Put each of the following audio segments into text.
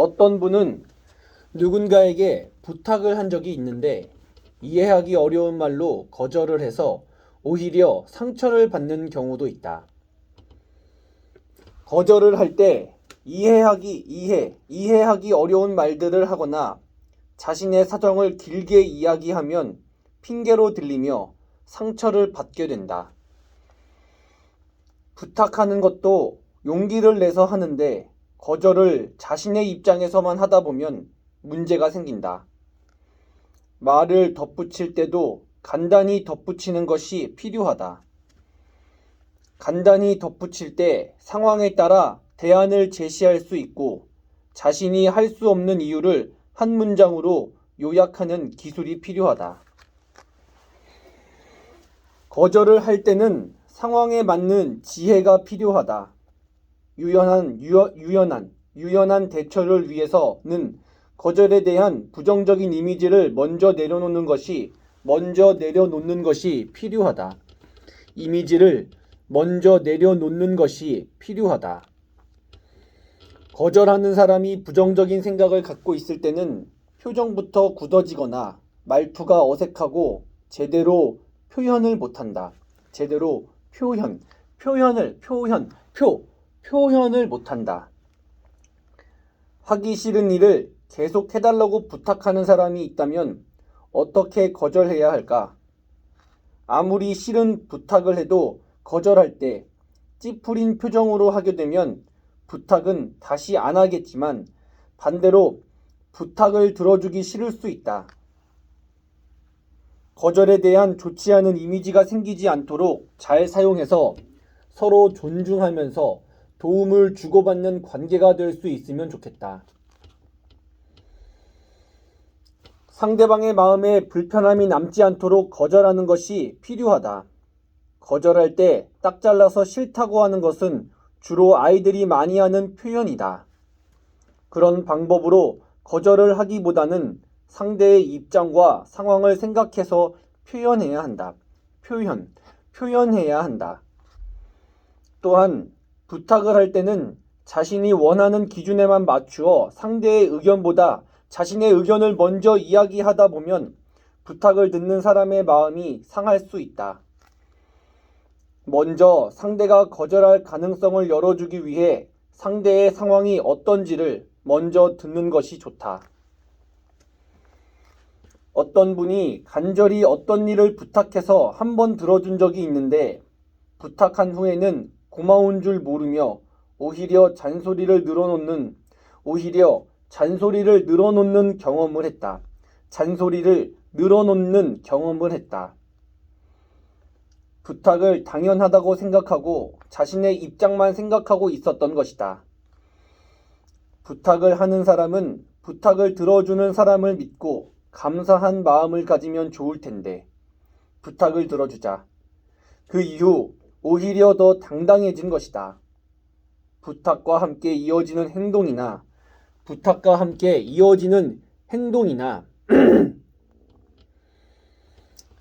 어떤 분은 누군가에게 부탁을 한 적이 있는데 이해하기 어려운 말로 거절을 해서 오히려 상처를 받는 경우도 있다. 거절을 할 때 이해하기 어려운 말들을 하거나 자신의 사정을 길게 이야기하면 핑계로 들리며 상처를 받게 된다. 부탁하는 것도 용기를 내서 하는데 거절을 자신의 입장에서만 하다 보면 문제가 생긴다. 말을 덧붙일 때도 간단히 덧붙이는 것이 필요하다. 간단히 덧붙일 때 상황에 따라 대안을 제시할 수 있고 자신이 할 수 없는 이유를 한 문장으로 요약하는 기술이 필요하다. 거절을 할 때는 상황에 맞는 지혜가 필요하다. 유연한 대처를 위해서는 거절에 대한 부정적인 이미지를 먼저 내려놓는 것이 필요하다. 이미지를 먼저 내려놓는 것이 필요하다. 거절하는 사람이 부정적인 생각을 갖고 있을 때는 표정부터 굳어지거나 말투가 어색하고 제대로 표현을 못한다. 표현을 못한다. 하기 싫은 일을 계속 해달라고 부탁하는 사람이 있다면 어떻게 거절해야 할까? 아무리 싫은 부탁을 해도 거절할 때 찌푸린 표정으로 하게 되면 부탁은 다시 안 하겠지만 반대로 부탁을 들어주기 싫을 수 있다. 거절에 대한 좋지 않은 이미지가 생기지 않도록 잘 사용해서 서로 존중하면서 도움을 주고받는 관계가 될 수 있으면 좋겠다. 상대방의 마음에 불편함이 남지 않도록 거절하는 것이 필요하다. 거절할 때 딱 잘라서 싫다고 하는 것은 주로 아이들이 많이 하는 표현이다. 그런 방법으로 거절을 하기보다는 상대의 입장과 상황을 생각해서 표현해야 한다. 표현해야 한다. 또한 부탁을 할 때는 자신이 원하는 기준에만 맞추어 상대의 의견보다 자신의 의견을 먼저 이야기하다 보면 부탁을 듣는 사람의 마음이 상할 수 있다. 먼저 상대가 거절할 가능성을 열어주기 위해 상대의 상황이 어떤지를 먼저 듣는 것이 좋다. 어떤 분이 간절히 어떤 일을 부탁해서 한 번 들어준 적이 있는데 부탁한 후에는 고마운 줄 모르며 오히려 잔소리를 늘어놓는 경험을 했다. 부탁을 당연하다고 생각하고 자신의 입장만 생각하고 있었던 것이다. 부탁을 하는 사람은 부탁을 들어주는 사람을 믿고 감사한 마음을 가지면 좋을 텐데 부탁을 들어주자. 그 이후 오히려 더 당당해진 것이다. 부탁과 함께 이어지는 행동이나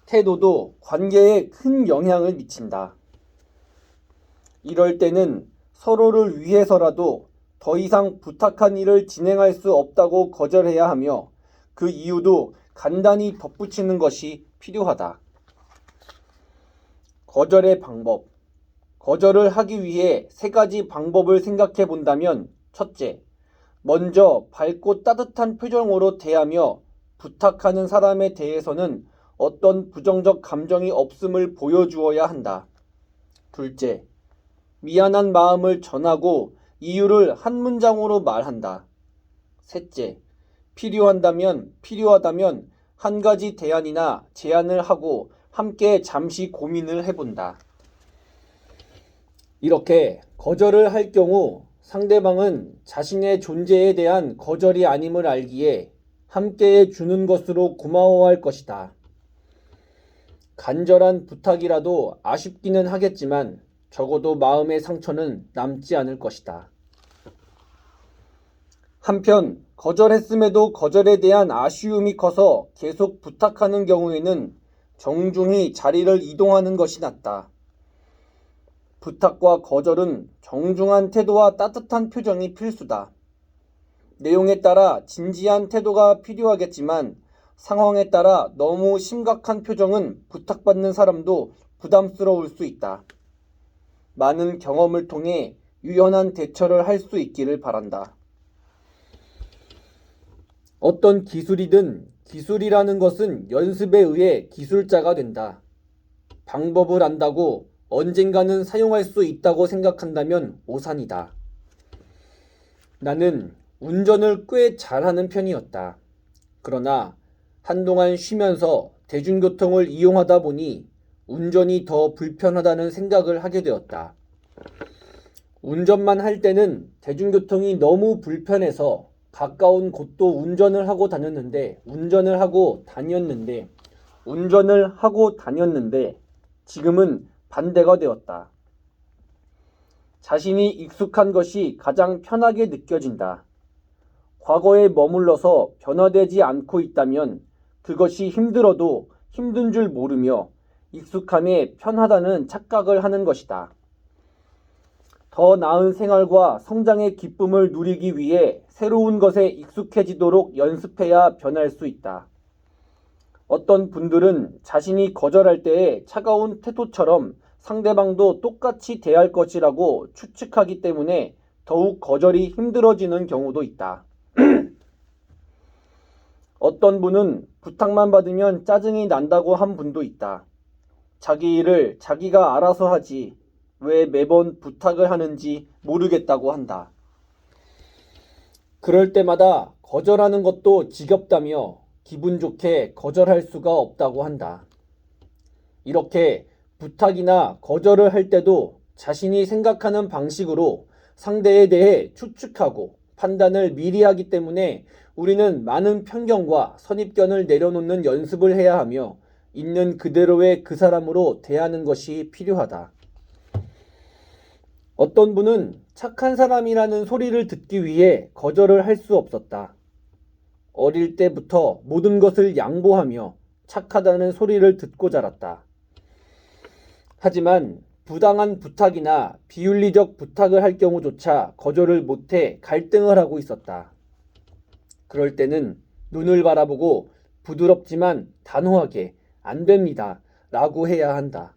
태도도 관계에 큰 영향을 미친다. 이럴 때는 서로를 위해서라도 더 이상 부탁한 일을 진행할 수 없다고 거절해야 하며 그 이유도 간단히 덧붙이는 것이 필요하다. 거절의 방법. 거절을 하기 위해 3가지 방법을 생각해 본다면 첫째, 먼저 밝고 따뜻한 표정으로 대하며 부탁하는 사람에 대해서는 어떤 부정적 감정이 없음을 보여주어야 한다. 둘째, 미안한 마음을 전하고 이유를 한 문장으로 말한다. 셋째, 필요하다면 한 가지 대안이나 제안을 하고 함께 잠시 고민을 해본다. 이렇게 거절을 할 경우 상대방은 자신의 존재에 대한 거절이 아님을 알기에 함께해 주는 것으로 고마워할 것이다. 간절한 부탁이라도 아쉽기는 하겠지만 적어도 마음의 상처는 남지 않을 것이다. 한편 거절했음에도 거절에 대한 아쉬움이 커서 계속 부탁하는 경우에는 정중히 자리를 이동하는 것이 낫다. 부탁과 거절은 정중한 태도와 따뜻한 표정이 필수다. 내용에 따라 진지한 태도가 필요하겠지만 상황에 따라 너무 심각한 표정은 부탁받는 사람도 부담스러울 수 있다. 많은 경험을 통해 유연한 대처를 할 수 있기를 바란다. 어떤 기술이든 기술이라는 것은 연습에 의해 기술자가 된다. 방법을 안다고 언젠가는 사용할 수 있다고 생각한다면 오산이다. 나는 운전을 꽤 잘하는 편이었다. 그러나 한동안 쉬면서 대중교통을 이용하다 보니 운전이 더 불편하다는 생각을 하게 되었다. 운전만 할 때는 대중교통이 너무 불편해서 가까운 곳도 운전을 하고 다녔는데 지금은 반대가 되었다. 자신이 익숙한 것이 가장 편하게 느껴진다. 과거에 머물러서 변화되지 않고 있다면 그것이 힘들어도 힘든 줄 모르며 익숙함에 편하다는 착각을 하는 것이다. 더 나은 생활과 성장의 기쁨을 누리기 위해 새로운 것에 익숙해지도록 연습해야 변할 수 있다. 어떤 분들은 자신이 거절할 때의 차가운 태도처럼 상대방도 똑같이 대할 것이라고 추측하기 때문에 더욱 거절이 힘들어지는 경우도 있다. 어떤 분은 부탁만 받으면 짜증이 난다고 한 분도 있다. 자기 일을 자기가 알아서 하지 왜 매번 부탁을 하는지 모르겠다고 한다. 그럴 때마다 거절하는 것도 지겹다며 기분 좋게 거절할 수가 없다고 한다. 이렇게 부탁이나 거절을 할 때도 자신이 생각하는 방식으로 상대에 대해 추측하고 판단을 미리 하기 때문에 우리는 많은 편견과 선입견을 내려놓는 연습을 해야 하며 있는 그대로의 그 사람으로 대하는 것이 필요하다. 어떤 분은 착한 사람이라는 소리를 듣기 위해 거절을 할 수 없었다. 어릴 때부터 모든 것을 양보하며 착하다는 소리를 듣고 자랐다. 하지만 부당한 부탁이나 비윤리적 부탁을 할 경우조차 거절을 못해 갈등을 하고 있었다. 그럴 때는 눈을 바라보고 부드럽지만 단호하게 안 됩니다 라고 해야 한다.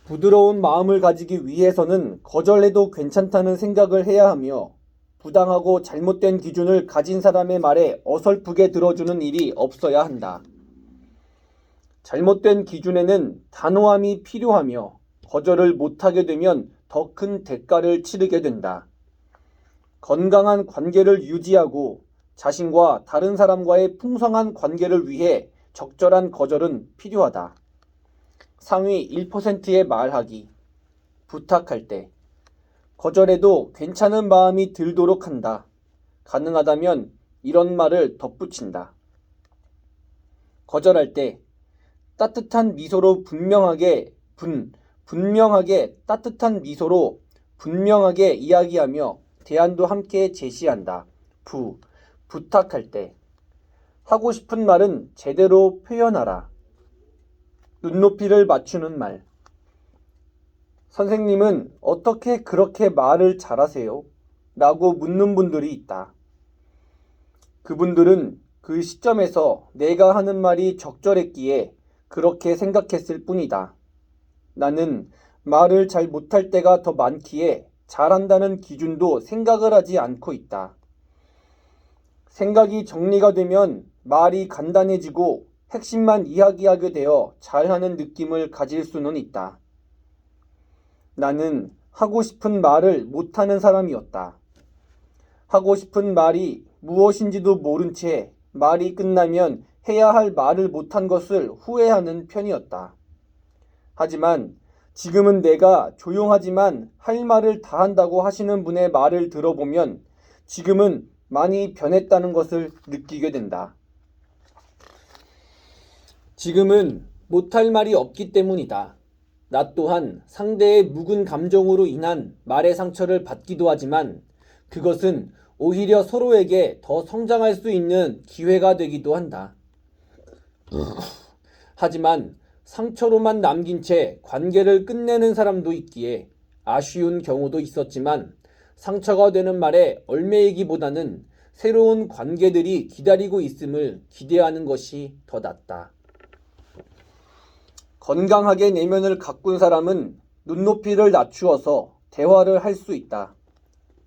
부드러운 마음을 가지기 위해서는 거절해도 괜찮다는 생각을 해야 하며 부당하고 잘못된 기준을 가진 사람의 말에 어설프게 들어주는 일이 없어야 한다. 잘못된 기준에는 단호함이 필요하며 거절을 못하게 되면 더 큰 대가를 치르게 된다. 건강한 관계를 유지하고 자신과 다른 사람과의 풍성한 관계를 위해 적절한 거절은 필요하다. 상위 1%의 말하기. 부탁할 때. 거절해도 괜찮은 마음이 들도록 한다. 가능하다면 이런 말을 덧붙인다. 거절할 때 따뜻한 미소로 분명하게 이야기하며 대안도 함께 제시한다. 부탁할 때 하고 싶은 말은 제대로 표현하라. 눈높이를 맞추는 말. 선생님은 어떻게 그렇게 말을 잘하세요? 라고 묻는 분들이 있다. 그분들은 그 시점에서 내가 하는 말이 적절했기에 그렇게 생각했을 뿐이다. 나는 말을 잘 못할 때가 더 많기에 잘한다는 기준도 생각을 하지 않고 있다. 생각이 정리가 되면 말이 간단해지고 핵심만 이야기하게 되어 잘하는 느낌을 가질 수는 있다. 나는 하고 싶은 말을 못하는 사람이었다. 하고 싶은 말이 무엇인지도 모른 채 말이 끝나면 해야 할 말을 못한 것을 후회하는 편이었다. 하지만 지금은 내가 조용하지만 할 말을 다 한다고 하시는 분의 말을 들어보면 지금은 많이 변했다는 것을 느끼게 된다. 지금은 못할 말이 없기 때문이다. 나 또한 상대의 묵은 감정으로 인한 말의 상처를 받기도 하지만 그것은 오히려 서로에게 더 성장할 수 있는 기회가 되기도 한다. 하지만 상처로만 남긴 채 관계를 끝내는 사람도 있기에 아쉬운 경우도 있었지만 상처가 되는 말에 얽매이기보다는 새로운 관계들이 기다리고 있음을 기대하는 것이 더 낫다. 건강하게 내면을 가꾼 사람은 눈높이를 낮추어서 대화를 할 수 있다.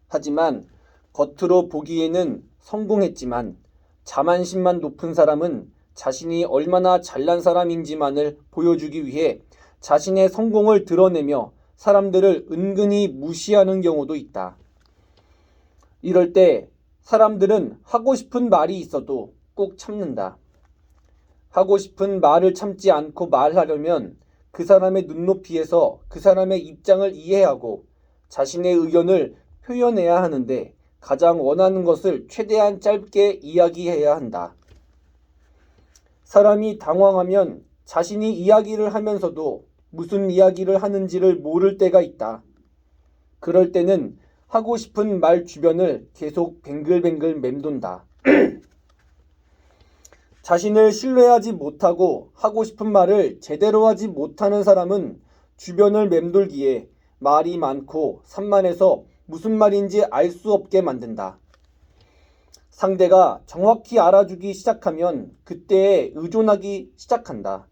하지만 겉으로 보기에는 성공했지만 자만심만 높은 사람은 자신이 얼마나 잘난 사람인지만을 보여주기 위해 자신의 성공을 드러내며 사람들을 은근히 무시하는 경우도 있다. 이럴 때 사람들은 하고 싶은 말이 있어도 꼭 참는다. 하고 싶은 말을 참지 않고 말하려면 그 사람의 눈높이에서 그 사람의 입장을 이해하고 자신의 의견을 표현해야 하는데 가장 원하는 것을 최대한 짧게 이야기해야 한다. 사람이 당황하면 자신이 이야기를 하면서도 무슨 이야기를 하는지를 모를 때가 있다. 그럴 때는 하고 싶은 말 주변을 계속 뱅글뱅글 맴돈다. 자신을 신뢰하지 못하고 하고 싶은 말을 제대로 하지 못하는 사람은 주변을 맴돌기에 말이 많고 산만해서 무슨 말인지 알 수 없게 만든다. 상대가 정확히 알아주기 시작하면 그때에 의존하기 시작한다.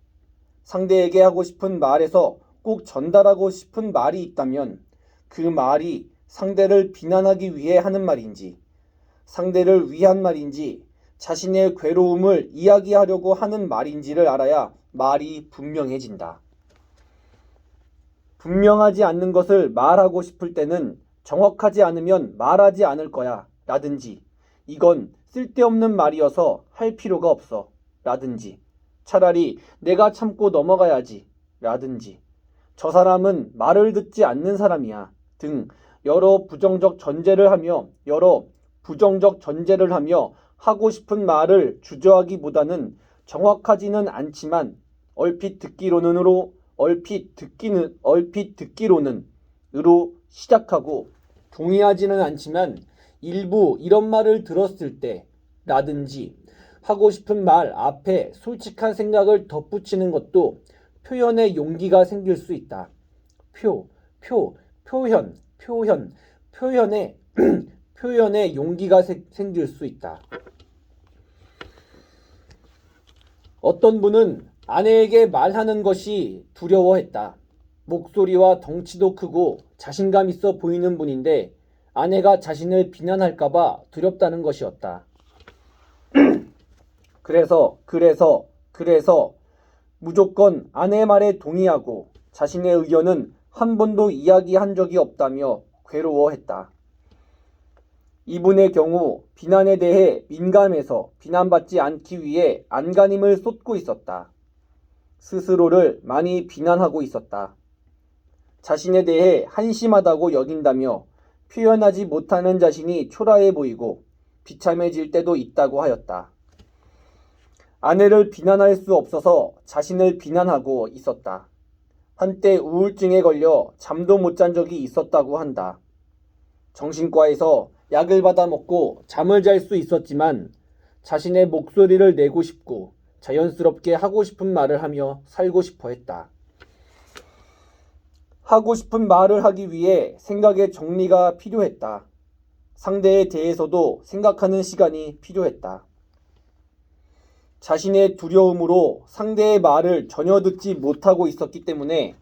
상대에게 하고 싶은 말에서 꼭 전달하고 싶은 말이 있다면 그 말이 상대를 비난하기 위해 하는 말인지, 상대를 위한 말인지, 자신의 괴로움을 이야기하려고 하는 말인지를 알아야 말이 분명해진다. 분명하지 않는 것을 말하고 싶을 때는 정확하지 않으면 말하지 않을 거야 라든지 이건 쓸데없는 말이어서 할 필요가 없어 라든지 차라리 내가 참고 넘어가야지 라든지 저 사람은 말을 듣지 않는 사람이야 등 여러 부정적 전제를 하며 하고 싶은 말을 주저하기보다는 정확하지는 않지만 얼핏 듣기로는 으로 시작하고 동의하지는 않지만 일부 이런 말을 들었을 때 라든지 하고 싶은 말 앞에 솔직한 생각을 덧붙이는 것도 표현의 용기가 생길 수 있다. 표현의 용기가 생길 수 있다. 어떤 분은 아내에게 말하는 것이 두려워했다. 목소리와 덩치도 크고 자신감 있어 보이는 분인데 아내가 자신을 비난할까봐 두렵다는 것이었다. 그래서 무조건 아내 말에 동의하고 자신의 의견은 한 번도 이야기한 적이 없다며 괴로워했다. 이분의 경우 비난에 대해 민감해서 비난받지 않기 위해 안간힘을 쏟고 있었다. 스스로를 많이 비난하고 있었다. 자신에 대해 한심하다고 여긴다며 표현하지 못하는 자신이 초라해 보이고 비참해질 때도 있다고 하였다. 아내를 비난할 수 없어서 자신을 비난하고 있었다. 한때 우울증에 걸려 잠도 못 잔 적이 있었다고 한다. 정신과에서 약을 받아 먹고 잠을 잘 수 있었지만 자신의 목소리를 내고 싶고 자연스럽게 하고 싶은 말을 하며 살고 싶어 했다. 하고 싶은 말을 하기 위해 생각의 정리가 필요했다. 상대에 대해서도 생각하는 시간이 필요했다. 자신의 두려움으로 상대의 말을 전혀 듣지 못하고 있었기 때문에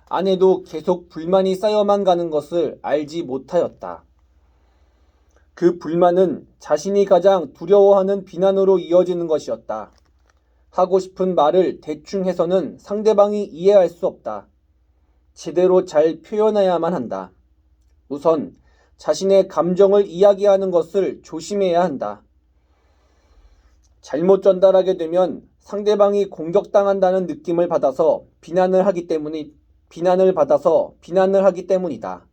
아내도 계속 불만이 쌓여만 가는 것을 알지 못하였다. 그 불만은 자신이 가장 두려워하는 비난으로 이어지는 것이었다. 하고 싶은 말을 대충 해서는 상대방이 이해할 수 없다. 제대로 잘 표현해야만 한다. 우선 자신의 감정을 이야기하는 것을 조심해야 한다. 잘못 전달하게 되면 상대방이 공격당한다는 느낌을 받아서 비난을 하기 때문이다.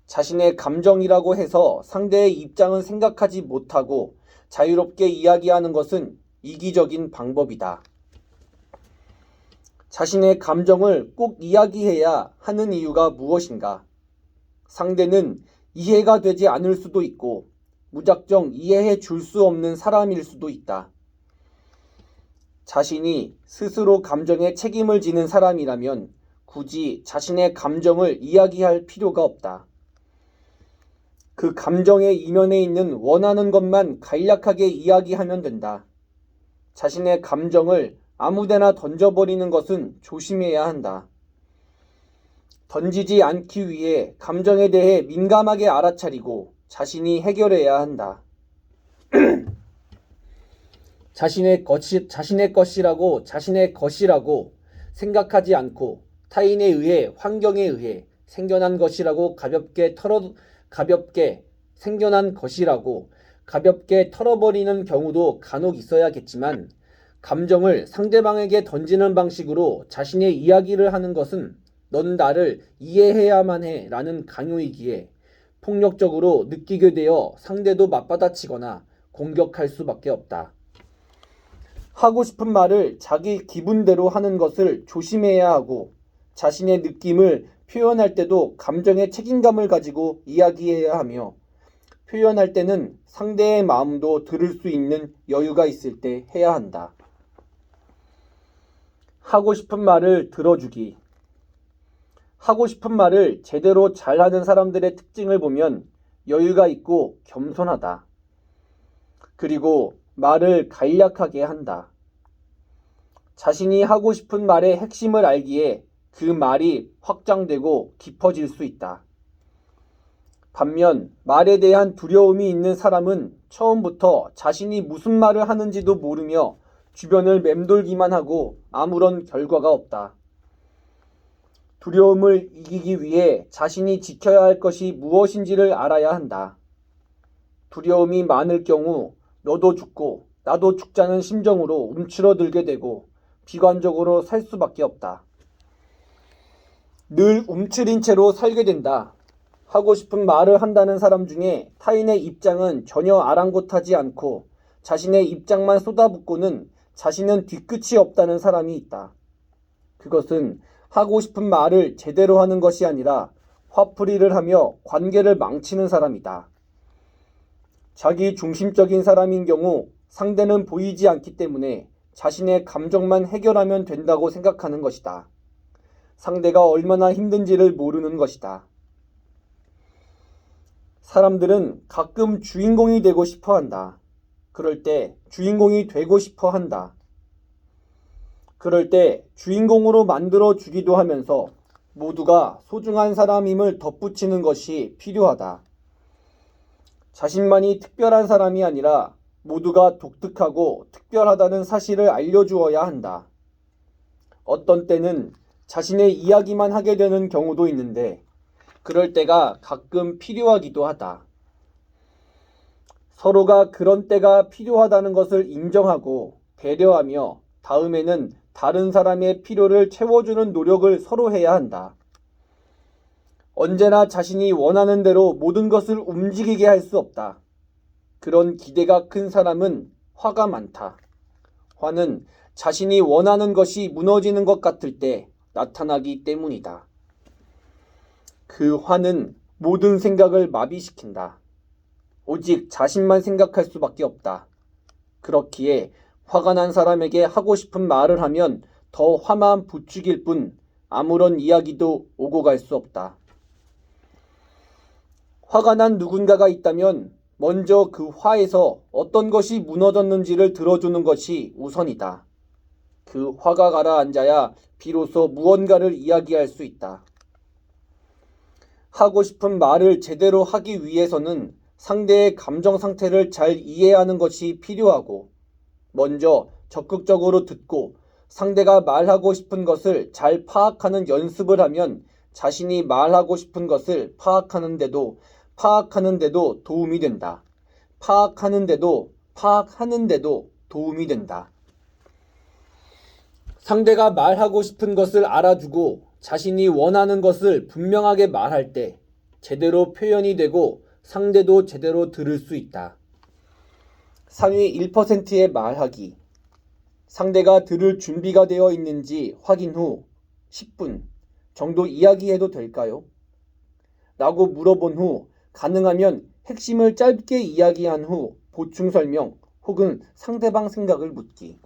자신의 감정이라고 해서 상대의 입장은 생각하지 못하고 자유롭게 이야기하는 것은 이기적인 방법이다. 자신의 감정을 꼭 이야기해야 하는 이유가 무엇인가? 상대는 이해가 되지 않을 수도 있고 무작정 이해해 줄 수 없는 사람일 수도 있다. 자신이 스스로 감정에 책임을 지는 사람이라면 굳이 자신의 감정을 이야기할 필요가 없다. 그 감정의 이면에 있는 원하는 것만 간략하게 이야기하면 된다. 자신의 감정을 아무데나 던져버리는 것은 조심해야 한다. 던지지 않기 위해 감정에 대해 민감하게 알아차리고 자신이 해결해야 한다. 자신의 것이라고 생각하지 않고 타인에 의해, 환경에 의해 생겨난 것이라고 가볍게 털어버리는 경우도 간혹 있어야겠지만, 감정을 상대방에게 던지는 방식으로 자신의 이야기를 하는 것은 넌 나를 이해해야만 해 라는 강요이기에 폭력적으로 느끼게 되어 상대도 맞받아치거나 공격할 수밖에 없다. 하고 싶은 말을 자기 기분대로 하는 것을 조심해야 하고, 자신의 느낌을 표현할 때도 감정의 책임감을 가지고 이야기해야 하며, 표현할 때는 상대의 마음도 들을 수 있는 여유가 있을 때 해야 한다. 하고 싶은 말을 들어주기. 하고 싶은 말을 제대로 잘하는 사람들의 특징을 보면 여유가 있고 겸손하다. 그리고 말을 간략하게 한다. 자신이 하고 싶은 말의 핵심을 알기에 그 말이 확장되고 깊어질 수 있다. 반면 말에 대한 두려움이 있는 사람은 처음부터 자신이 무슨 말을 하는지도 모르며 주변을 맴돌기만 하고 아무런 결과가 없다. 두려움을 이기기 위해 자신이 지켜야 할 것이 무엇인지를 알아야 한다. 두려움이 많을 경우 너도 죽고 나도 죽자는 심정으로 움츠러들게 되고 비관적으로 살 수밖에 없다. 늘 움츠린 채로 살게 된다. 하고 싶은 말을 한다는 사람 중에 타인의 입장은 전혀 아랑곳하지 않고 자신의 입장만 쏟아붓고는 자신은 뒤끝이 없다는 사람이 있다. 그것은 하고 싶은 말을 제대로 하는 것이 아니라 화풀이를 하며 관계를 망치는 사람이다. 자기 중심적인 사람인 경우 상대는 보이지 않기 때문에 자신의 감정만 해결하면 된다고 생각하는 것이다. 상대가 얼마나 힘든지를 모르는 것이다. 사람들은 가끔 주인공이 되고 싶어 한다. 그럴 때 주인공이 되고 싶어 한다. 그럴 때 주인공으로 만들어 주기도 하면서 모두가 소중한 사람임을 덧붙이는 것이 필요하다. 자신만이 특별한 사람이 아니라 모두가 독특하고 특별하다는 사실을 알려주어야 한다. 어떤 때는 자신의 이야기만 하게 되는 경우도 있는데 그럴 때가 가끔 필요하기도 하다. 서로가 그런 때가 필요하다는 것을 인정하고 배려하며 다음에는 다른 사람의 필요를 채워주는 노력을 서로 해야 한다. 언제나 자신이 원하는 대로 모든 것을 움직이게 할 수 없다. 그런 기대가 큰 사람은 화가 많다. 화는 자신이 원하는 것이 무너지는 것 같을 때 나타나기 때문이다. 그 화는 모든 생각을 마비시킨다. 오직 자신만 생각할 수밖에 없다. 그렇기에 화가 난 사람에게 하고 싶은 말을 하면 더 화만 부추길 뿐 아무런 이야기도 오고 갈 수 없다. 화가 난 누군가가 있다면 먼저 그 화에서 어떤 것이 무너졌는지를 들어주는 것이 우선이다. 그 화가 가라앉아야 비로소 무언가를 이야기할 수 있다. 하고 싶은 말을 제대로 하기 위해서는 상대의 감정 상태를 잘 이해하는 것이 필요하고, 먼저 적극적으로 듣고 상대가 말하고 싶은 것을 잘 파악하는 연습을 하면 자신이 말하고 싶은 것을 파악하는데도 도움이 된다. 파악하는데도 도움이 된다. 상대가 말하고 싶은 것을 알아두고 자신이 원하는 것을 분명하게 말할 때 제대로 표현이 되고 상대도 제대로 들을 수 있다. 상위 1%의 말하기. 상대가 들을 준비가 되어 있는지 확인 후 10분 정도 이야기해도 될까요? 라고 물어본 후 가능하면 핵심을 짧게 이야기한 후 보충 설명 혹은 상대방 생각을 묻기.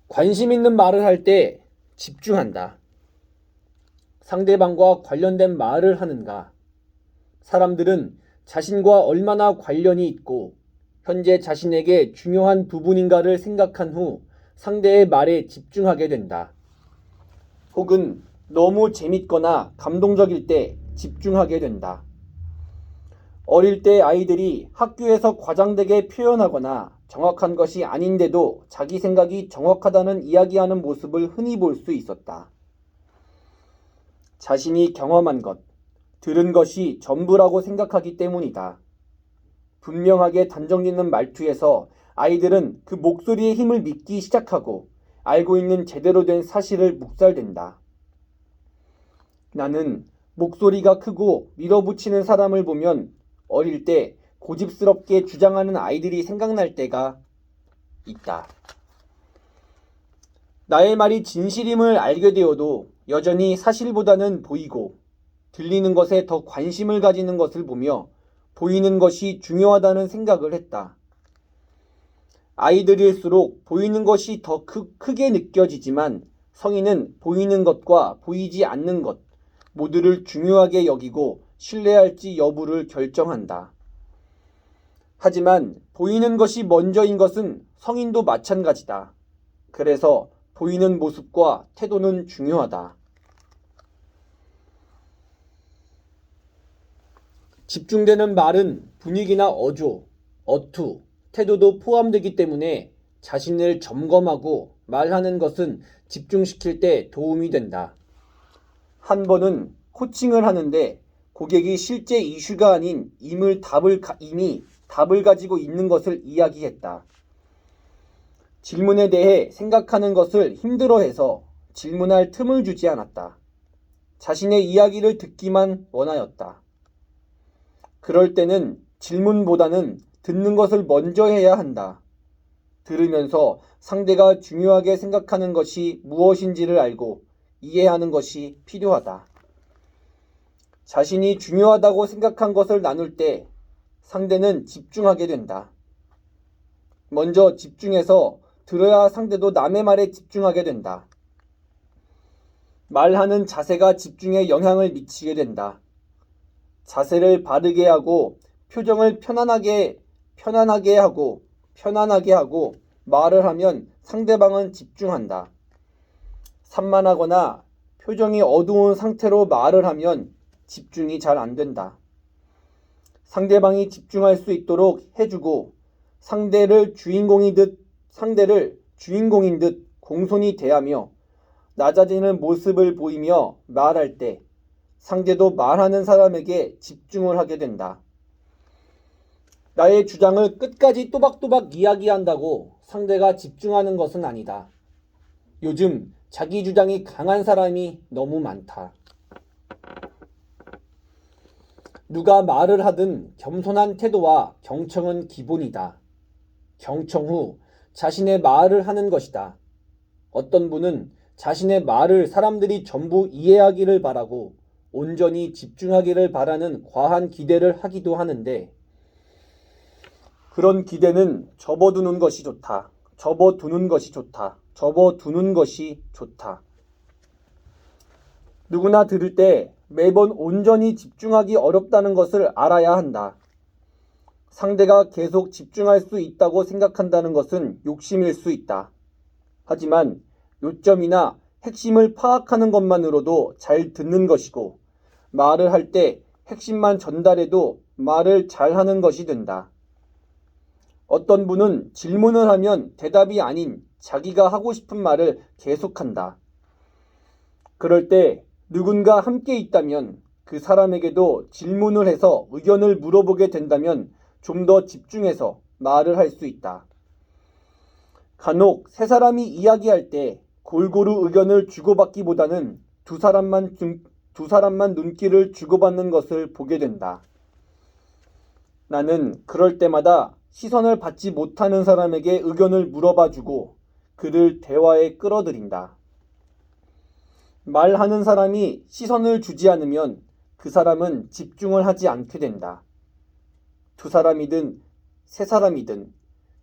관심 있는 말을 할 때 집중한다. 상대방과 관련된 말을 하는가? 사람들은 자신과 얼마나 관련이 있고 현재 자신에게 중요한 부분인가를 생각한 후 상대의 말에 집중하게 된다. 혹은 너무 재밌거나 감동적일 때 집중하게 된다. 어릴 때 아이들이 학교에서 과장되게 표현하거나 정확한 것이 아닌데도 자기 생각이 정확하다는 이야기하는 모습을 흔히 볼 수 있었다. 자신이 경험한 것, 들은 것이 전부라고 생각하기 때문이다. 분명하게 단정짓는 말투에서 아이들은 그 목소리의 힘을 믿기 시작하고 알고 있는 제대로 된 사실을 묵살된다. 나는 목소리가 크고 밀어붙이는 사람을 보면 어릴 때 고집스럽게 주장하는 아이들이 생각날 때가 있다. 나의 말이 진실임을 알게 되어도 여전히 사실보다는 보이고 들리는 것에 더 관심을 가지는 것을 보며 보이는 것이 중요하다는 생각을 했다. 아이들일수록 보이는 것이 더 크게 느껴지지만 성인은 보이는 것과 보이지 않는 것 모두를 중요하게 여기고 신뢰할지 여부를 결정한다. 하지만 보이는 것이 먼저인 것은 성인도 마찬가지다. 그래서 보이는 모습과 태도는 중요하다. 집중되는 말은 분위기나 어조, 어투, 태도도 포함되기 때문에 자신을 점검하고 말하는 것은 집중시킬 때 도움이 된다. 한 번은 코칭을 하는데 고객이 실제 이슈가 아닌 이미 답을 가지고 있는 것을 이야기했다. 질문에 대해 생각하는 것을 힘들어해서 질문할 틈을 주지 않았다. 자신의 이야기를 듣기만 원하였다. 그럴 때는 질문보다는 듣는 것을 먼저 해야 한다. 들으면서 상대가 중요하게 생각하는 것이 무엇인지를 알고 이해하는 것이 필요하다. 자신이 중요하다고 생각한 것을 나눌 때 상대는 집중하게 된다. 먼저 집중해서 들어야 상대도 남의 말에 집중하게 된다. 말하는 자세가 집중에 영향을 미치게 된다. 자세를 바르게 하고 표정을 편안하게 하고 말을 하면 상대방은 집중한다. 산만하거나 표정이 어두운 상태로 말을 하면 집중이 잘 안 된다. 상대방이 집중할 수 있도록 해주고 상대를 주인공인 듯 공손히 대하며 낮아지는 모습을 보이며 말할 때 상대도 말하는 사람에게 집중을 하게 된다. 나의 주장을 끝까지 또박또박 이야기한다고 상대가 집중하는 것은 아니다. 요즘 자기 주장이 강한 사람이 너무 많다. 누가 말을 하든 겸손한 태도와 경청은 기본이다. 경청 후 자신의 말을 하는 것이다. 어떤 분은 자신의 말을 사람들이 전부 이해하기를 바라고 온전히 집중하기를 바라는 과한 기대를 하기도 하는데 그런 기대는 접어두는 것이 좋다. 누구나 들을 때 매번 온전히 집중하기 어렵다는 것을 알아야 한다. 상대가 계속 집중할 수 있다고 생각한다는 것은 욕심일 수 있다. 하지만 요점이나 핵심을 파악하는 것만으로도 잘 듣는 것이고 말을 할 때 핵심만 전달해도 말을 잘하는 것이 된다. 어떤 분은 질문을 하면 대답이 아닌 자기가 하고 싶은 말을 계속한다. 그럴 때 누군가 함께 있다면 그 사람에게도 질문을 해서 의견을 물어보게 된다면 좀 더 집중해서 말을 할 수 있다. 간혹 세 사람이 이야기할 때 골고루 의견을 주고받기보다는 두 사람만 눈길을 주고받는 것을 보게 된다. 나는 그럴 때마다 시선을 받지 못하는 사람에게 의견을 물어봐주고 그를 대화에 끌어들인다. 말하는 사람이 시선을 주지 않으면 그 사람은 집중을 하지 않게 된다. 두 사람이든 세 사람이든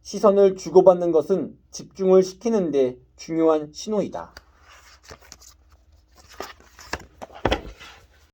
시선을 주고받는 것은 집중을 시키는 데 중요한 신호이다.